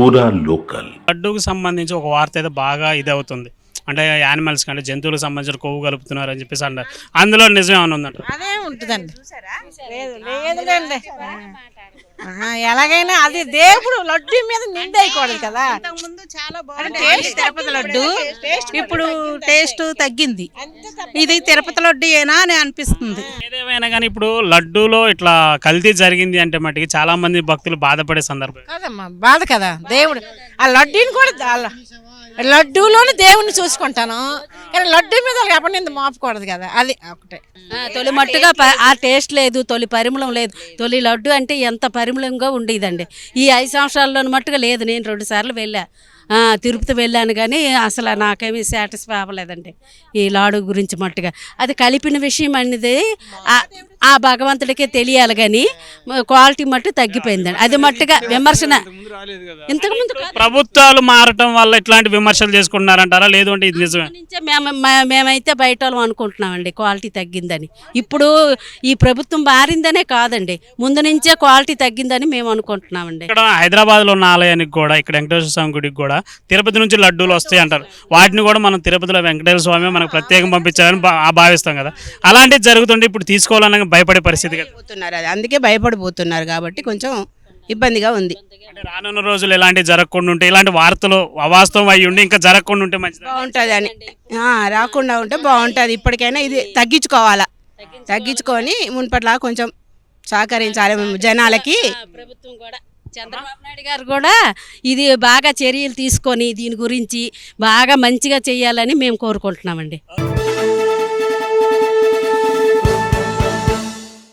పూరా లోకల్. లడ్డూకి సంబంధించి ఒక వార్త అయితే బాగా ఇది అవుతుంది. అంటే యానిమల్స్ అంటే జంతువులకు సంబంధించిన కొవ్వు కలుపుతున్నారు అని చెప్పేసి అంటారు. అందులో నిజం ఏమైనా ఉందంట? అదే ఉంటుందండి. లేదులేండి. ఎలాగైనా అది దేవుడు లడ్డు మీద నిందేయకూడదు కదా. తిరుపతి లడ్డు ఇప్పుడు టేస్ట్ తగ్గింది. ఇది తిరుపతి లడ్డు ఏనా అని అనిపిస్తుంది. ఏదేమైనా కానీ ఇప్పుడు లడ్డూలో ఇట్లా కల్తీ జరిగింది అంటే మటుకి చాలా మంది భక్తులు బాధపడే సందర్భం కదమ్మా, బాధ కదా. దేవుడు ఆ లడ్డూని కూడా లడ్డూలోని దేవుణ్ణి చూసుకుంటాను, కానీ లడ్డూ మీద అపనింద మోపకూడదు కదా. అది ఒకటే. తొలి మట్టుగా ఆ టేస్ట్ లేదు, తొలి పరిమళం లేదు. తొలి లడ్డు అంటే ఎంత పరిమళంగా ఉండేదండి. ఈ 5 సంవత్సరాల్లో మట్టుగా లేదు. నేను 2 సార్లు వెళ్ళా, తిరుపతి వెళ్ళాను, కానీ అసలు నాకేమీ సాటిస్ఫై అవ్వలేదండి ఈ లాడు గురించి మట్టుగా. అది కలిపిన విషయం అనేది ఆ భగవంతుడికే తెలియాలి, కానీ క్వాలిటీ మట్టు తగ్గిపోయిందండి. అది మట్టుగా విమర్శన. ఇంతకుముందు ప్రభుత్వాలు మారటం వల్ల ఇట్లాంటి విమర్శలు చేసుకుంటున్నారంటారా? లేదు అంటే ఇది నిజమే? మేమైతే బయట వాళ్ళం అనుకుంటున్నామండి క్వాలిటీ తగ్గిందని. ఇప్పుడు ఈ ప్రభుత్వం మారిందనే కాదండి, ముందు నుంచే క్వాలిటీ తగ్గిందని మేము అనుకుంటున్నామండి. ఇక్కడ హైదరాబాద్లో ఉన్న ఆలయానికి కూడా, ఇక్కడ వెంకటేశ్వర స్వామి గుడికి కూడా తిరుపతి నుంచి లడ్డూలు వస్తాయి అంటారు. వాటిని కూడా మనం తిరుపతిలో వెంకటేశ్వర స్వామి మనకు ప్రత్యేకం పంపించాలని భావిస్తాం కదా. అలాంటివి జరుగుతుంటే ఇప్పుడు తీసుకోవాలన్నా భయపడే పరిస్థితి కదా. అది అందుకే భయపడిపోతున్నారు కాబట్టి కొంచెం ఇబ్బందిగా ఉంది. అంటే రానున్న రోజులు ఎలాంటి జరగకుండా ఉంటే, ఇలాంటి వార్తలు అవాస్తవం అయ్యి ఉండి ఇంకా జరగకుండా ఉంటే మంచిది బాగుంటుంది అని. రాకుండా ఉంటే బాగుంటుంది. ఇప్పటికైనా ఇది తగ్గించుకోవాలా, తగ్గించుకొని మున్పట్లా కొంచెం సహకరించాలి జనాలకి. ప్రభుత్వం కూడా, చంద్రబాబు నాయుడు గారు కూడా ఇది బాగా చర్యలు తీసుకొని దీని గురించి బాగా మంచిగా చేయాలని మేము కోరుకుంటున్నామండి.